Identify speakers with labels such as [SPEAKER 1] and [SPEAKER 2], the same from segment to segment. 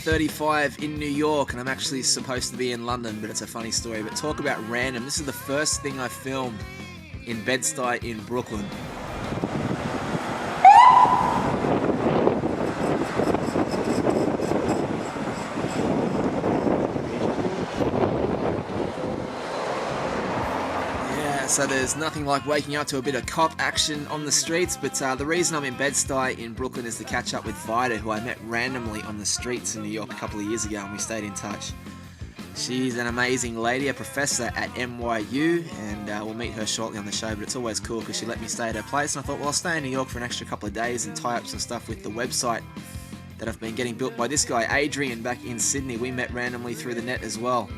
[SPEAKER 1] 9:35 in New York, and I'm actually supposed to be in London, but it's a funny story. But talk about random. This is the first thing I filmed in Bed-Stuy in Brooklyn. So there's nothing like waking up to a bit of cop action on the streets, but the reason I'm in Bed-Stuy in Brooklyn is to catch up with Vida, who I met randomly on the streets in New York a couple of years ago, and we stayed in touch. She's an amazing lady, a professor at NYU, and we'll meet her shortly on the show, but it's always cool because she let me stay at her place, and I thought, well, I'll stay in New York for an extra couple of days and tie up some stuff with the website that I've been getting built by this guy, Adrian, back in Sydney. We met randomly through the net as well.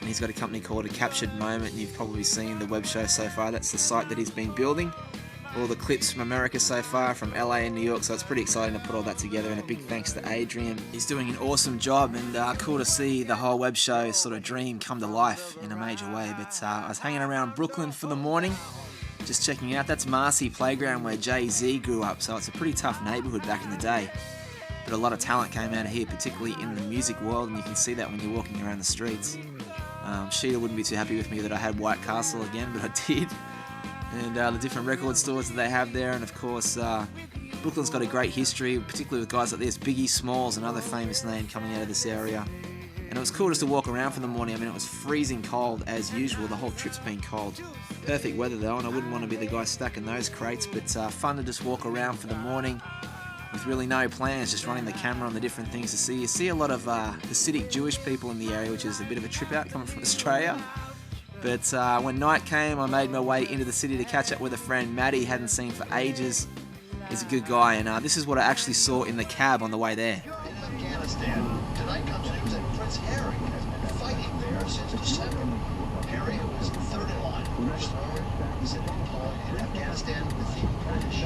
[SPEAKER 1] And he's got a company called A Captured Moment, and you've probably seen the web show so far. That's the site that he's been building. All the clips from America so far, from LA and New York, so it's pretty exciting to put all that together, and a big thanks to Adrian. He's doing an awesome job, and cool to see the whole web show sort of dream come to life in a major way. But I was hanging around Brooklyn for the morning, just checking out. That's Marcy Playground where Jay-Z grew up, so it's a pretty tough neighborhood back in the day. But a lot of talent came out of here, particularly in the music world, and you can see that when you're walking around the streets. Sheila wouldn't be too happy with me that I had White Castle again, but I did. And the different record stores that they have there, and of course, Brooklyn's got a great history, particularly with guys like this, Biggie Smalls, another famous name coming out of this area. And it was cool just to walk around for the morning. I mean, it was freezing cold as usual. The whole trip's been cold. Perfect weather though, and I wouldn't want to be the guy stuck in those crates, but fun to just walk around for the morning with really no plans, just running the camera on the different things to see. You see a lot of Hasidic Jewish people in the area, which is a bit of a trip out coming from Australia. But when night came, I made my way into the city to catch up with a friend, Matty, hadn't seen for ages. He's a good guy, and this is what I actually saw in the cab on the way there.
[SPEAKER 2] In Afghanistan, tonight comes news that Prince Harry has been fighting there since December. Harry, who is third in line for British throne, is deployed in Afghanistan with the British.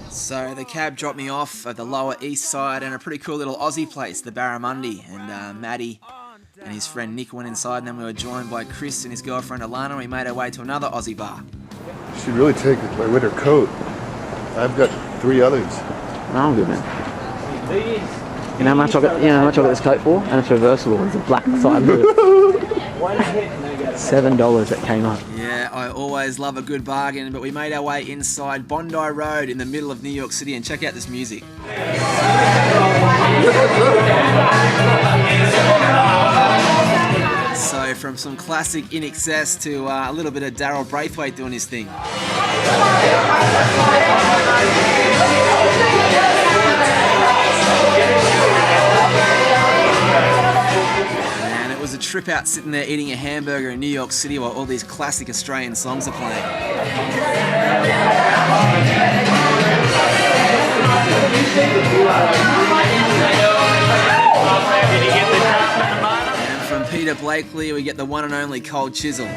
[SPEAKER 1] So the cab dropped me off at the Lower East Side and a pretty cool little Aussie place, the Barramundi, and Matty and his friend Nick went inside, and then we were joined by Chris and his girlfriend Alana, and we made our way to another Aussie bar.
[SPEAKER 3] You should really take my winter coat. I've got 3 others.
[SPEAKER 4] No, I'm good, man. You know how much I got this coat for? And it's reversible. It's a black side boot. $7 at Kmart.
[SPEAKER 1] Yeah, I always love a good bargain, but we made our way inside Bondi Road in the middle of New York City, and check out this music. So from some classic In Excess to a little bit of Daryl Braithwaite doing his thing. And it was a trip out sitting there eating a hamburger in New York City while all these classic Australian songs are playing. And from Peter Blakely, we get the one and only Cold Chisel.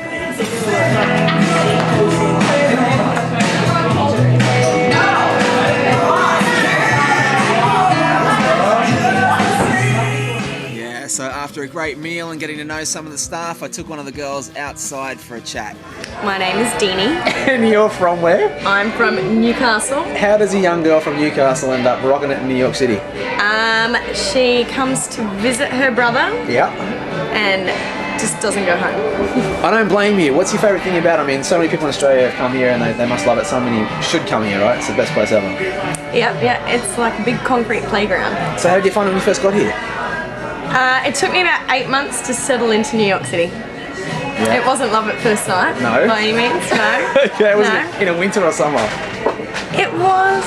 [SPEAKER 1] So after a great meal and getting to know some of the staff, I took one of the girls outside for a chat.
[SPEAKER 5] My name is Deanie.
[SPEAKER 1] And you're from where?
[SPEAKER 5] I'm from Newcastle.
[SPEAKER 1] How does a young girl from Newcastle end up rocking it in New York City?
[SPEAKER 5] She comes to visit her brother.
[SPEAKER 1] Yeah.
[SPEAKER 5] And just doesn't go home.
[SPEAKER 1] I don't blame you. What's your favourite thing about it? I mean, so many people in Australia have come here and they must love it. So many should come here, right? It's the best place ever.
[SPEAKER 5] Yeah, it's like a big concrete playground.
[SPEAKER 1] So how did you find it when you first got here?
[SPEAKER 5] It took me about 8 months to settle into New York City. Yeah. It wasn't love at first sight.
[SPEAKER 1] No.
[SPEAKER 5] By any means, no.
[SPEAKER 1] Yeah, was it in a winter or summer?
[SPEAKER 5] It was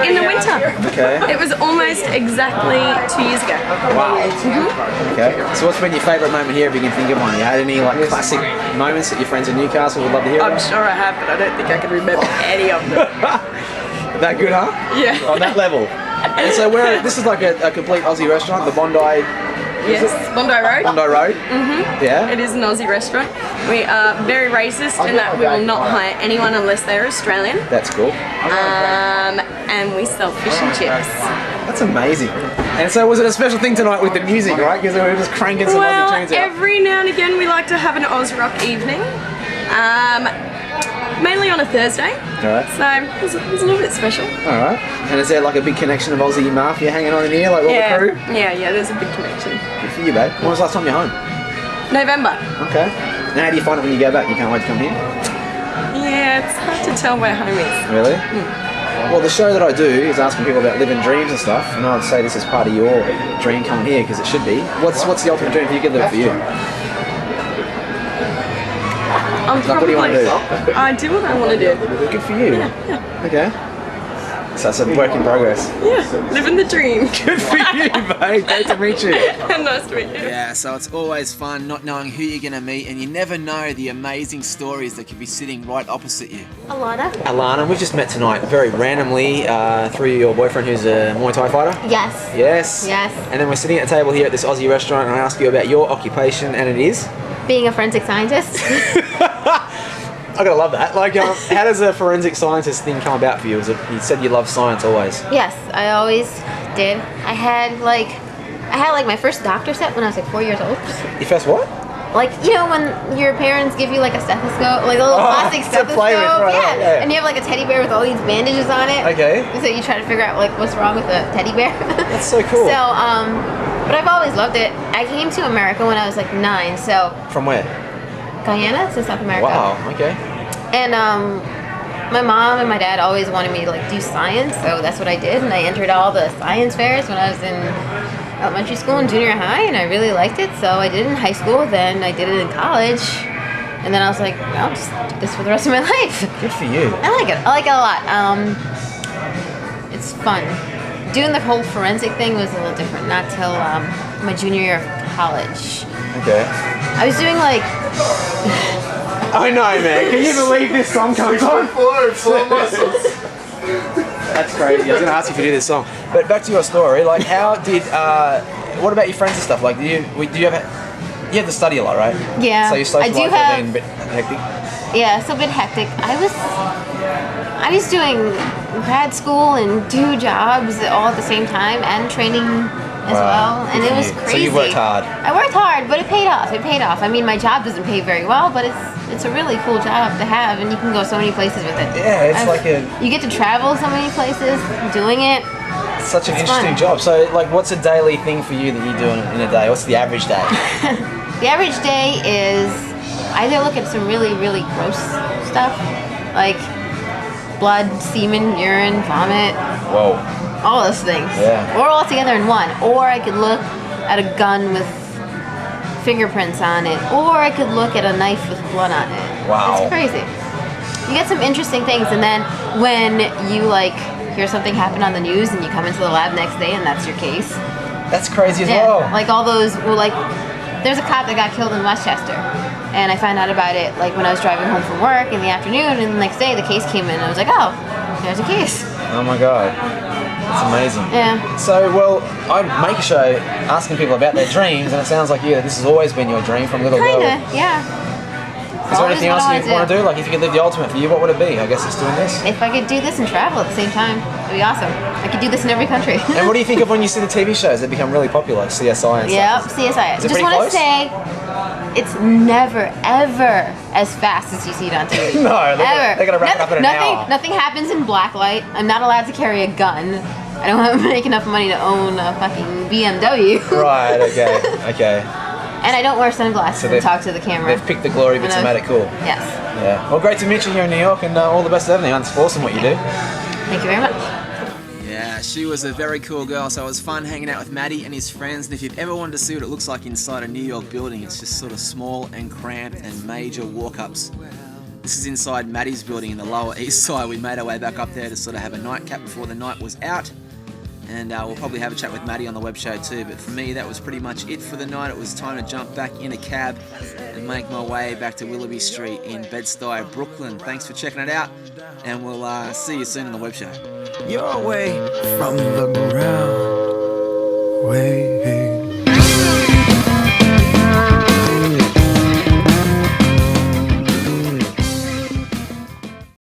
[SPEAKER 5] in the winter.
[SPEAKER 1] Okay.
[SPEAKER 5] It was almost exactly 2 years ago.
[SPEAKER 1] Wow. Mm-hmm. Okay. So what's been your favourite moment here, if you can think of one? You had any classic moments that your friends in Newcastle would love to hear about?
[SPEAKER 5] I'm sure I have, but I don't think I can remember any of them.
[SPEAKER 1] That good, huh?
[SPEAKER 5] Yeah.
[SPEAKER 1] On that level. And so this is like a complete Aussie restaurant, the Bondi.
[SPEAKER 5] Yes, Bondi Road.
[SPEAKER 1] Bondi Road.
[SPEAKER 5] Mm-hmm.
[SPEAKER 1] Yeah.
[SPEAKER 5] It is an Aussie restaurant. We are very racist in that we will not hire anyone unless they're Australian.
[SPEAKER 1] That's cool.
[SPEAKER 5] And we sell fish and chips.
[SPEAKER 1] That's amazing. And so was it a special thing tonight with the music, right? Because we were just cranking some Aussie tunes out.
[SPEAKER 5] Every now and again we like to have an Oz rock evening. mainly on a Thursday.
[SPEAKER 4] Alright.
[SPEAKER 5] So it was a little bit special.
[SPEAKER 4] Alright. And is there like a big connection of Aussie Mafia hanging on in here, like all the crew?
[SPEAKER 5] Yeah, there's a big connection.
[SPEAKER 4] Good for you, babe. When was the last time you're home?
[SPEAKER 5] November.
[SPEAKER 4] Okay. And how do you find it when you go back? You can't wait to come here?
[SPEAKER 5] Yeah, it's hard to tell where home is.
[SPEAKER 4] Really? Well, the show that I do is asking people about living dreams and stuff, and I'd say this is part of your dream coming here, because it should be. What's the ultimate dream if you could live for you? What do you want to do?
[SPEAKER 5] I do what I want to do.
[SPEAKER 4] Good for you.
[SPEAKER 5] Yeah.
[SPEAKER 4] Okay. So that's a work in progress.
[SPEAKER 5] Yeah, living the dream.
[SPEAKER 4] Good for you, babe. Great to meet you.
[SPEAKER 5] Nice to meet you.
[SPEAKER 1] Yeah, so it's always fun not knowing who you're going to meet, and you never know the amazing stories that could be sitting right opposite you.
[SPEAKER 4] Alana, we've just met tonight very randomly through your boyfriend who's a Muay Thai fighter.
[SPEAKER 6] Yes.
[SPEAKER 4] Yes.
[SPEAKER 6] Yes.
[SPEAKER 4] And then we're sitting at a table here at this Aussie restaurant, and I ask you about your occupation, and it is?
[SPEAKER 6] Being a forensic scientist.
[SPEAKER 4] I gotta love that. Like, how does a forensic scientist thing come about for you? You said you love science always.
[SPEAKER 6] Yes, I always did. I had like my first doctor set when I was like 4 years old.
[SPEAKER 4] Your first what?
[SPEAKER 6] Like, you know when your parents give you like a stethoscope, like a little plastic
[SPEAKER 4] to
[SPEAKER 6] stethoscope?
[SPEAKER 4] play with, right, yeah.
[SPEAKER 6] And you have like a teddy bear with all these bandages on it.
[SPEAKER 4] Okay.
[SPEAKER 6] So you try to figure out like what's wrong with the teddy bear.
[SPEAKER 4] That's so cool.
[SPEAKER 6] So, but I've always loved it. I came to America when I was like 9, so.
[SPEAKER 4] From where?
[SPEAKER 6] Guyana, to South America.
[SPEAKER 4] Wow, okay.
[SPEAKER 6] And my mom and my dad always wanted me to like do science, so that's what I did. And I entered all the science fairs when I was in elementary school and junior high, and I really liked it. So I did it in high school, then I did it in college, and then I was like, I'll just do this for the rest of my life.
[SPEAKER 4] Good for you.
[SPEAKER 6] I like it. I like it a lot. It's fun. Doing the whole forensic thing was a little different. Not till my junior year of college.
[SPEAKER 4] Okay.
[SPEAKER 6] I was doing like.
[SPEAKER 4] I know, man. Can you believe this song comes on? That's crazy. I was going to ask you if you do this song. But back to your story. Like, how did? What about your friends and stuff? Like, do you have to study a lot, right?
[SPEAKER 6] Yeah.
[SPEAKER 4] So your social life has been a bit hectic.
[SPEAKER 6] Yeah, it's a bit hectic. I was doing grad school and 2 jobs all at the same time and training as well, and it was crazy.
[SPEAKER 4] So you worked hard.
[SPEAKER 6] I worked hard, but it paid off. It paid off. I mean, my job doesn't pay very well, but it's a really cool job to have, and you can go so many places with it.
[SPEAKER 4] Yeah, it's
[SPEAKER 6] you get to travel so many places doing it.
[SPEAKER 4] It's such an interesting job. So, like, what's a daily thing for you that you do in a day? What's the average day?
[SPEAKER 6] The average day is I either look at some really, really gross stuff, like blood, semen, urine, vomit.
[SPEAKER 4] Whoa.
[SPEAKER 6] All those things.
[SPEAKER 4] Yeah.
[SPEAKER 6] Or all together in one. Or I could look at a gun with fingerprints on it. Or I could look at a knife with blood on it.
[SPEAKER 4] Wow.
[SPEAKER 6] It's crazy. You get some interesting things, and then when you like hear something happen on the news and you come into the lab next day and that's your case.
[SPEAKER 4] That's crazy as well.
[SPEAKER 6] Like all those, like there's a cop that got killed in Westchester. And I found out about it like when I was driving home from work in the afternoon, and the next day the case came in and I was like, oh, there's a case.
[SPEAKER 4] Oh my god. That's amazing.
[SPEAKER 6] Yeah.
[SPEAKER 4] So, well, I make a show asking people about their dreams, and it sounds like this has always been your dream from little girl.
[SPEAKER 6] Kinda, yeah.
[SPEAKER 4] Is there anything else you want to do? Like, if you could live the ultimate for you, what would it be? I guess it's doing this.
[SPEAKER 6] If I could do this and travel at the same time, it'd be awesome. I could do this in every country.
[SPEAKER 4] And what do you think of when you see the TV shows that become really popular, like CSI and
[SPEAKER 6] yep,
[SPEAKER 4] stuff?
[SPEAKER 6] CSI.
[SPEAKER 4] Is it
[SPEAKER 6] Just want to say, it's never, ever as fast as you see it on TV.
[SPEAKER 4] No,
[SPEAKER 6] ever.
[SPEAKER 4] They're going to wrap it up in an hour.
[SPEAKER 6] Nothing happens in blacklight. I'm not allowed to carry a gun. I don't make enough money to own a fucking BMW.
[SPEAKER 4] Right, okay.
[SPEAKER 6] And I don't wear sunglasses and talk to the camera.
[SPEAKER 4] They've picked the glory bits and made it cool.
[SPEAKER 6] Yes.
[SPEAKER 4] Yeah. Well, great to meet you here in New York, and all the best of everything. It's awesome what you do.
[SPEAKER 6] Thank you very much.
[SPEAKER 1] Yeah, she was a very cool girl, so it was fun hanging out with Matty and his friends. And if you've ever wanted to see what it looks like inside a New York building, it's just sort of small and cramped and major walk-ups. This is inside Matty's building in the Lower East Side. We made our way back up there to sort of have a nightcap before the night was out. And we'll probably have a chat with Matty on the web show too. But for me, that was pretty much it for the night. It was time to jump back in a cab and make my way back to Willoughby Street in Bed-Stuy, Brooklyn. Thanks for checking it out, and we'll see you soon on the web show.
[SPEAKER 7] You're away from the ground, way